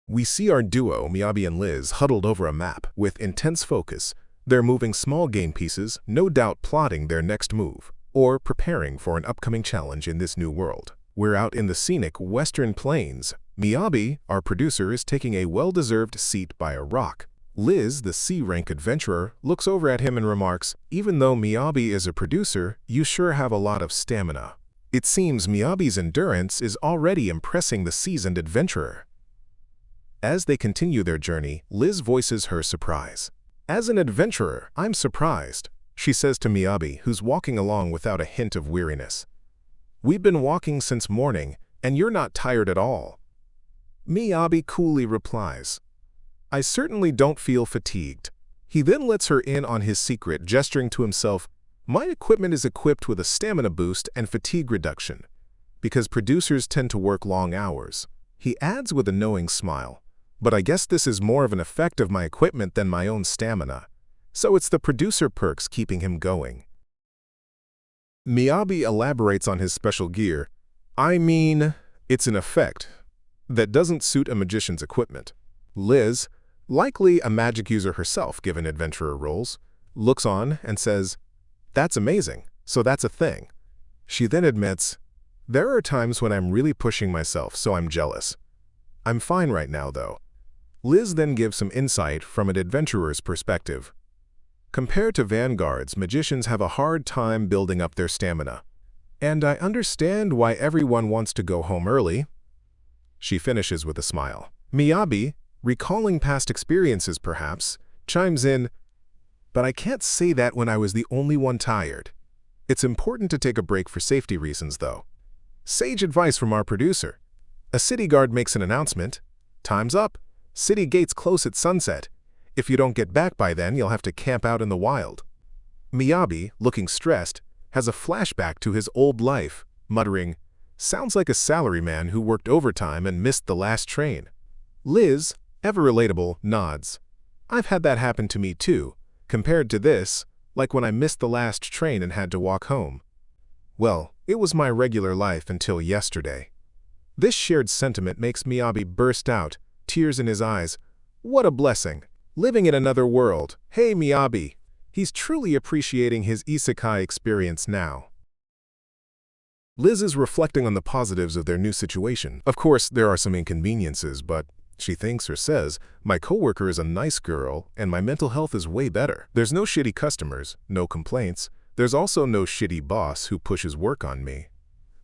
We see our duo, Miyabi and Liz, huddled over a map with intense focus. They're moving small game pieces, no doubt plotting their next move, or preparing for an upcoming challenge in this new world. We're out in the scenic western plains. Miyabi, our producer, is taking a well-deserved seat by a rock. Liz, the C-rank adventurer, looks over at him and remarks, "Even though Miyabi is a producer, you sure have a lot of stamina." It seems Miyabi's endurance is already impressing the seasoned adventurer. As they continue their journey, Liz voices her surprise. "As an adventurer, I'm surprised," she says to Miyabi, who's walking along without a hint of weariness. "We've been walking since morning, and you're not tired at all." Miyabi coolly replies, "I certainly don't feel fatigued." He then lets her in on his secret, gesturing to himself, "My equipment is equipped with a stamina boost and fatigue reduction, because producers tend to work long hours." He adds with a knowing smile, "But I guess this is more of an effect of my equipment than my own stamina, so it's the producer perks keeping him going." Miyabi elaborates on his special gear. "I mean, it's an effect that doesn't suit a magician's equipment." Liz, likely a magic user herself given adventurer roles, looks on and says, "That's amazing, so that's a thing." She then admits, "There are times when I'm really pushing myself, so I'm jealous. I'm fine right now, though." Liz then gives some insight from an adventurer's perspective. "Compared to vanguards, magicians have a hard time building up their stamina. And I understand why everyone wants to go home early." She finishes with a smile. Miyabi, recalling past experiences perhaps, chimes in, "But I can't say that when I was the only one tired. It's important to take a break for safety reasons, though." Sage advice from our producer. A city guard makes an announcement. "Time's up. City gates close at sunset. If you don't get back by then, you'll have to camp out in the wild." Miyabi, looking stressed, has a flashback to his old life, muttering, "Sounds like a salaryman who worked overtime and missed the last train." Liz, ever relatable, nods. "I've had that happen to me too, compared to this, like when I missed the last train and had to walk home. Well, it was my regular life until yesterday." This shared sentiment makes Miyabi burst out, tears in his eyes. What a blessing! Living in another world. Hey, Miyabi! He's truly appreciating his isekai experience now. Liz is reflecting on the positives of their new situation. Of course, there are some inconveniences, but she thinks or says, "My coworker is a nice girl, and my mental health is way better. There's no shitty customers, no complaints. There's also no shitty boss who pushes work on me.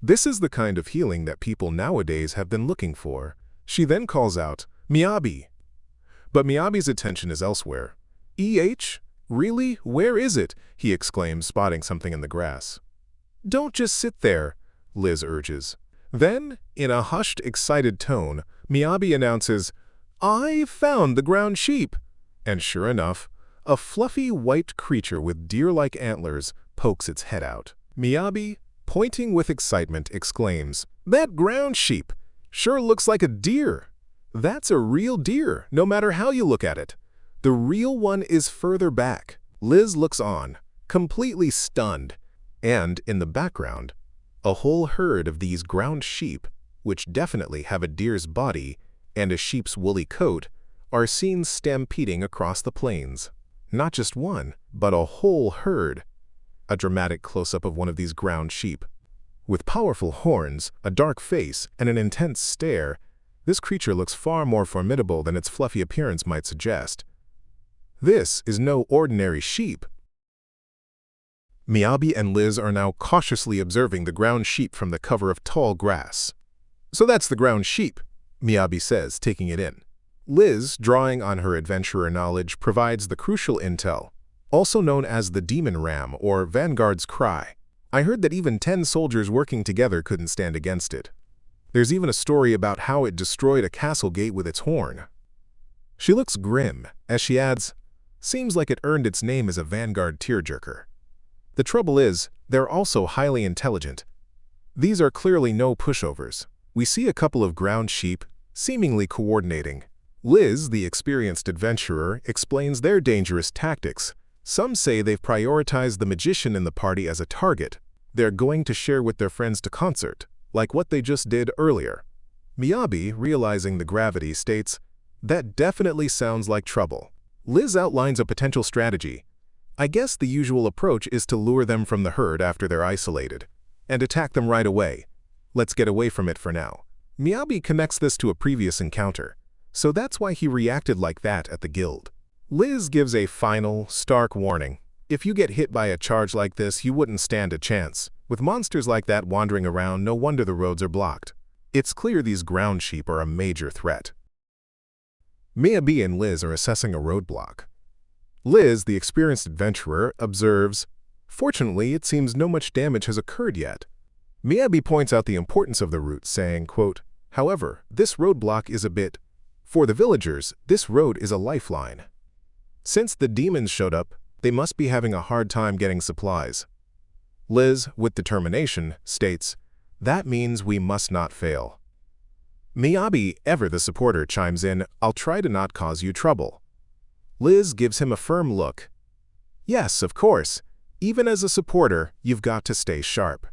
This is the kind of healing that people nowadays have been looking for." She then calls out, "Miyabi!" But Miyabi's attention is elsewhere. "EH? Really? Where is it?" he exclaims, spotting something in the grass. "Don't just sit there," Liz urges. Then, in a hushed, excited tone, Miyabi announces, "I found the ground sheep." And sure enough, a fluffy white creature with deer-like antlers pokes its head out. Miyabi, pointing with excitement, exclaims, "That ground sheep sure looks like a deer. That's a real deer, no matter how you look at it. The real one is further back." Liz looks on, completely stunned, and in the background, a whole herd of these ground sheep, which definitely have a deer's body and a sheep's woolly coat, are seen stampeding across the plains. Not just one, but a whole herd. A dramatic close-up of one of these ground sheep. With powerful horns, a dark face, and an intense stare, this creature looks far more formidable than its fluffy appearance might suggest. This is no ordinary sheep. Miyabi and Liz are now cautiously observing the ground sheep from the cover of tall grass. "So that's the ground sheep," Miyabi says, taking it in. Liz, drawing on her adventurer knowledge, provides the crucial intel, also known as the demon ram or Vanguard's cry. "I heard that even 10 soldiers working together couldn't stand against it. There's even a story about how it destroyed a castle gate with its horn." She looks grim as she adds, "Seems like it earned its name as a Vanguard tearjerker." The trouble is, they're also highly intelligent. These are clearly no pushovers. We see a couple of ground sheep, seemingly coordinating. Liz, the experienced adventurer, explains their dangerous tactics. Some say they've prioritized the magician in the party as a target. They're going to share with their friends to concert, like what they just did earlier. Miyabi, realizing the gravity, states, That definitely sounds like trouble. Liz outlines a potential strategy. I guess the usual approach is to lure them from the herd after they're isolated, and attack them right away. Let's get away from it for now. Miyabi connects this to a previous encounter, so that's why he reacted like that at the guild. Liz gives a final, stark warning. If you get hit by a charge like this, you wouldn't stand a chance. With monsters like that wandering around, no wonder the roads are blocked. It's clear these ground sheep are a major threat. Miyabi and Liz are assessing a roadblock. Liz, the experienced adventurer, observes, "Fortunately, it seems no much damage has occurred yet." Miyabi points out the importance of the route, saying, quote, "However, this roadblock is a bit. For the villagers, this road is a lifeline. Since the demons showed up, they must be having a hard time getting supplies." Liz, with determination, states, "That means we must not fail." Miyabi, ever the supporter, chimes in, "I'll try to not cause you trouble." Liz gives him a firm look. "Yes, of course. Even as a supporter, you've got to stay sharp."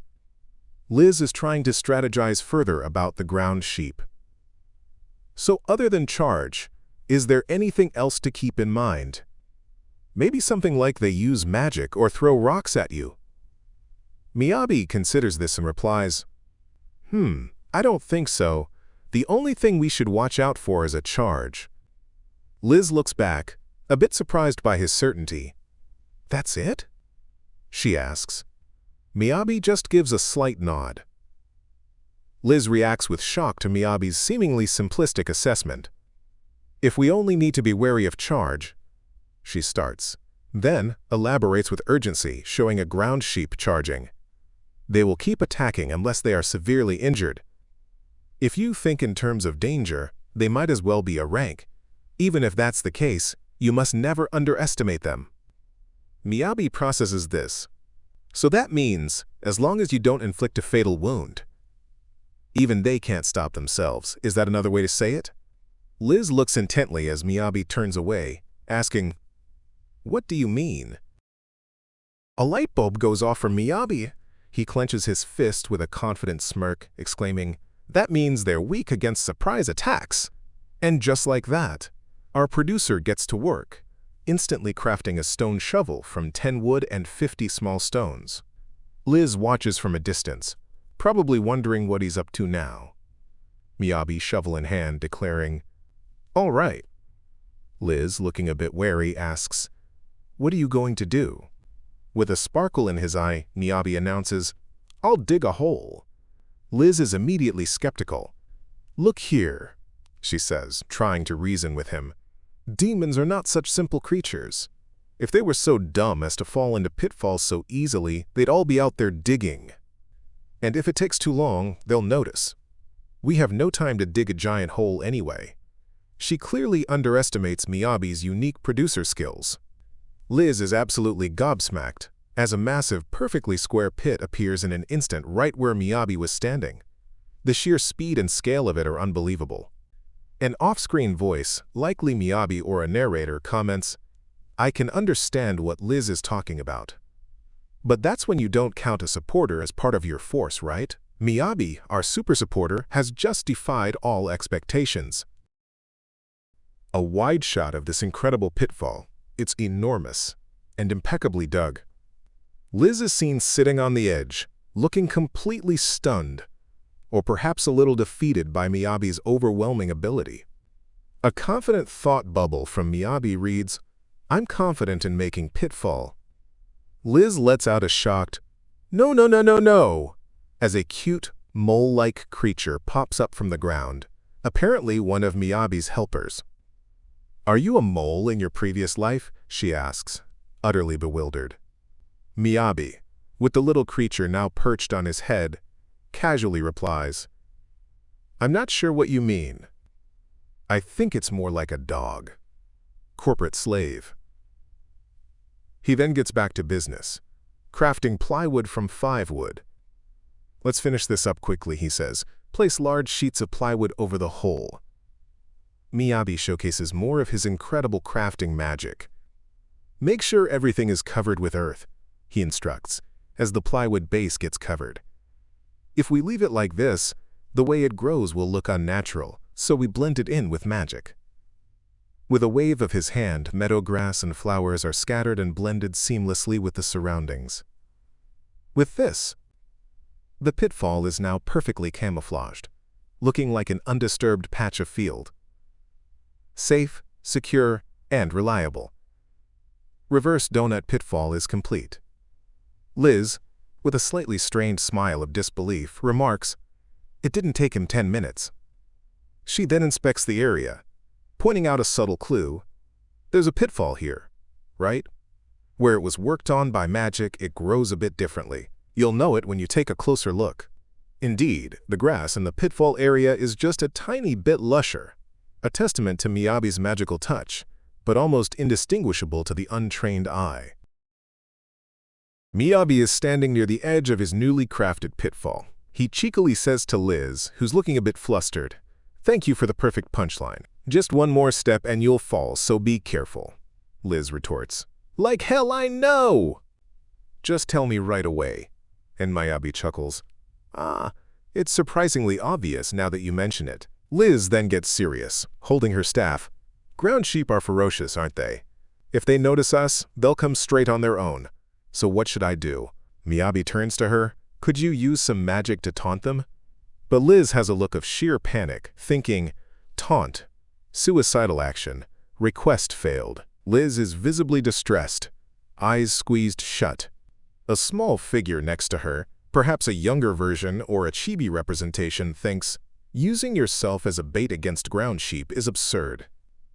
Liz is trying to strategize further about the ground sheep. "So other than charge, is there anything else to keep in mind? Maybe something like they use magic or throw rocks at you?" Miyabi considers this and replies, I don't think so. The only thing we should watch out for is a charge." Liz looks back, a bit surprised by his certainty. "That's it?" she asks. Miyabi just gives a slight nod. Liz reacts with shock to Miyabi's seemingly simplistic assessment. "If we only need to be wary of charge," she starts, then elaborates with urgency, showing a ground sheep charging. "They will keep attacking unless they are severely injured. If you think in terms of danger, they might as well be a rank. Even if that's the case, you must never underestimate them." Miyabi processes this. "So that means, as long as you don't inflict a fatal wound, even they can't stop themselves. Is that another way to say it?" Liz looks intently as Miyabi turns away, asking, "What do you mean?" A light bulb goes off for Miyabi. He clenches his fist with a confident smirk, exclaiming, "That means they're weak against surprise attacks." And just like that, our producer gets to work, instantly crafting a stone shovel from 10 wood and 50 small stones. Liz watches from a distance, probably wondering what he's up to now. Miyabi, shovel in hand, declaring, "All right." Liz, looking a bit wary, asks, "What are you going to do?" With a sparkle in his eye, Miyabi announces, "I'll dig a hole." Liz is immediately skeptical. "Look here," she says, trying to reason with him. "Demons are not such simple creatures. If they were so dumb as to fall into pitfalls so easily, they'd all be out there digging. And if it takes too long, they'll notice. We have no time to dig a giant hole anyway." She clearly underestimates Miyabi's unique producer skills. Liz is absolutely gobsmacked, as a massive, perfectly square pit appears in an instant right where Miyabi was standing. The sheer speed and scale of it are unbelievable. An off-screen voice, likely Miyabi or a narrator, comments, "I can understand what Liz is talking about. But that's when you don't count a supporter as part of your force, right? Miyabi, our super supporter, has just defied all expectations." A wide shot of this incredible pitfall. It's enormous and impeccably dug. Liz is seen sitting on the edge, looking completely stunned, or perhaps a little defeated by Miyabi's overwhelming ability. A confident thought bubble from Miyabi reads, "I'm confident in making pitfall." Liz lets out a shocked, "No, no, no, no, no," as a cute, mole-like creature pops up from the ground, apparently one of Miyabi's helpers. "Are you a mole in your previous life?" she asks, utterly bewildered. Miyabi, with the little creature now perched on his head, casually replies, "I'm not sure what you mean. I think it's more like a dog. Corporate slave." He then gets back to business, crafting plywood from 5 wood. "Let's finish this up quickly," he says. "Place large sheets of plywood over the hole." Miyabi showcases more of his incredible crafting magic. "Make sure everything is covered with earth," he instructs, as the plywood base gets covered. "If we leave it like this, the way it grows will look unnatural, so we blend it in with magic." With a wave of his hand, meadow grass and flowers are scattered and blended seamlessly with the surroundings. With this, the pitfall is now perfectly camouflaged, looking like an undisturbed patch of field. Safe, secure, and reliable. Reverse Donut Pitfall is complete. Liz, with a slightly strained smile of disbelief, remarks, "It didn't take him 10 minutes. She then inspects the area, pointing out a subtle clue. There's a pitfall here, right? Where it was worked on by magic, it grows a bit differently. You'll know it when you take a closer look. Indeed, the grass in the pitfall area is just a tiny bit lusher, a testament to Miyabi's magical touch, but almost indistinguishable to the untrained eye." Miyabi is standing near the edge of his newly crafted pitfall. He cheekily says to Liz, who's looking a bit flustered, "Thank you for the perfect punchline. Just one more step and you'll fall, so be careful." Liz retorts, "Like hell I know! Just tell me right away." And Miyabi chuckles, "It's surprisingly obvious now that you mention it." Liz then gets serious, holding her staff. "Ground sheep are ferocious, aren't they? If they notice us, they'll come straight on their own. So what should I do?" Miyabi turns to her. "Could you use some magic to taunt them?" But Liz has a look of sheer panic, thinking, taunt, suicidal action, request failed. Liz is visibly distressed, eyes squeezed shut. A small figure next to her, perhaps a younger version or a chibi representation, thinks, "Using yourself as a bait against ground sheep is absurd."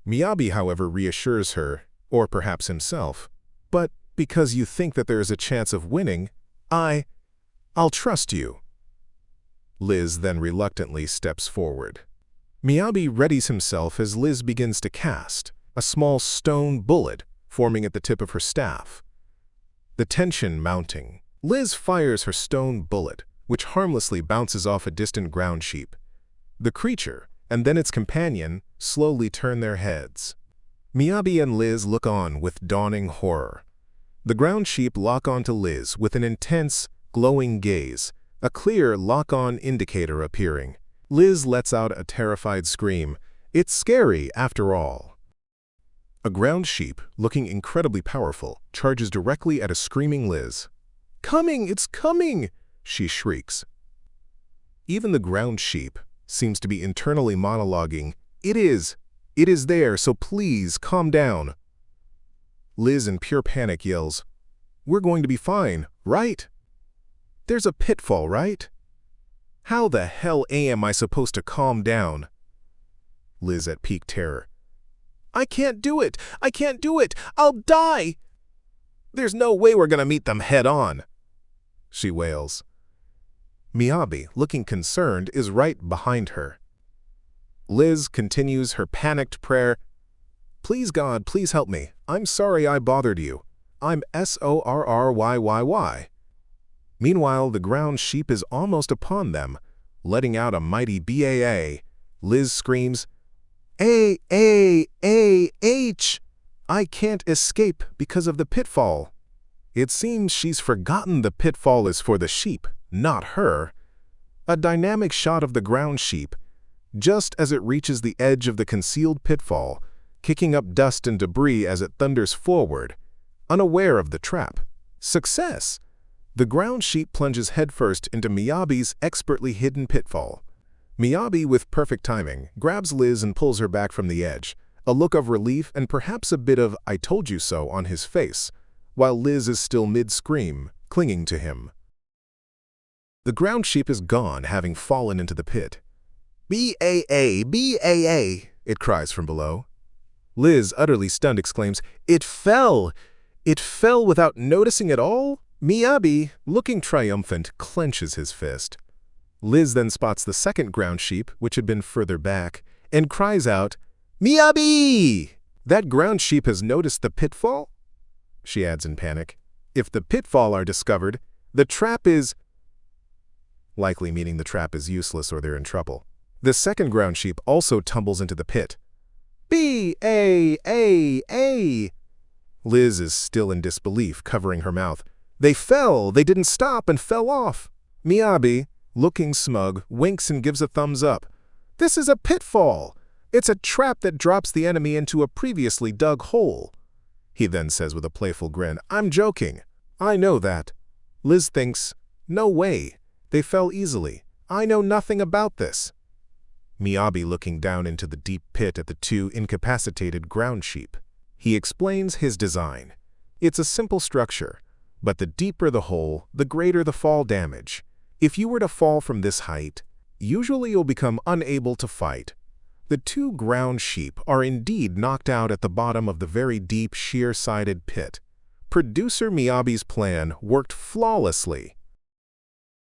Miyabi, however, reassures her, or perhaps himself, "But because you think that there is a chance of winning, I'll trust you." Liz then reluctantly steps forward. Miyabi readies himself as Liz begins to cast, a small stone bullet forming at the tip of her staff. The tension mounting, Liz fires her stone bullet, which harmlessly bounces off a distant ground sheep. The creature, and then its companion, slowly turn their heads. Miyabi and Liz look on with dawning horror. The ground sheep lock onto Liz with an intense, glowing gaze, a clear lock-on indicator appearing. Liz lets out a terrified scream. It's scary, after all. A ground sheep, looking incredibly powerful, charges directly at a screaming Liz. "Coming! It's coming!" she shrieks. Even the ground sheep seems to be internally monologuing, It is there, so please, calm down." Liz, in pure panic, yells, "We're going to be fine, right? There's a pitfall, right? How the hell am I supposed to calm down?" Liz at peak terror. "I can't do it! I can't do it! I'll die! There's no way we're gonna meet them head on," she wails. Miyabi, looking concerned, is right behind her. Liz continues her panicked prayer. "Please God, please help me. I'm sorry I bothered you. I'm SORRYYY." Meanwhile, the ground sheep is almost upon them, letting out a mighty BAA. Liz screams, "A-A-A-H! I can't escape because of the pitfall." It seems she's forgotten the pitfall is for the sheep, not her. A dynamic shot of the ground sheep, just as it reaches the edge of the concealed pitfall, kicking up dust and debris as it thunders forward, unaware of the trap. Success! The ground sheep plunges headfirst into Miyabi's expertly hidden pitfall. Miyabi, with perfect timing, grabs Liz and pulls her back from the edge, a look of relief and perhaps a bit of "I told you so" on his face, while Liz is still mid-scream, clinging to him. The ground sheep is gone, having fallen into the pit. "B-A-A, B-A-A," it cries from below. Liz, utterly stunned, exclaims, "It fell! It fell without noticing at all?" Miyabi, looking triumphant, clenches his fist. Liz then spots the second ground sheep, which had been further back, and cries out, "Miyabi! That ground sheep has noticed the pitfall?" She adds in panic, "If the pitfall are discovered, the trap is—" likely meaning the trap is useless or they're in trouble. The second ground sheep also tumbles into the pit. "B-A-A-A!" Liz is still in disbelief, covering her mouth. "They fell! They didn't stop and fell off!" Miyabi, looking smug, winks and gives a thumbs up. "This is a pitfall! It's a trap that drops the enemy into a previously dug hole. He then says with a playful grin, I'm joking. I know that. Liz thinks, no way. They fell easily. I know nothing about this. Miyabi looking down into the deep pit at the two incapacitated ground sheep. He explains his design. It's a simple structure, but the deeper the hole, the greater the fall damage. If you were to fall from this height, usually you'll become unable to fight. The two ground sheep are indeed knocked out at the bottom of the very deep, sheer-sided pit. Producer Miyabi's plan worked flawlessly.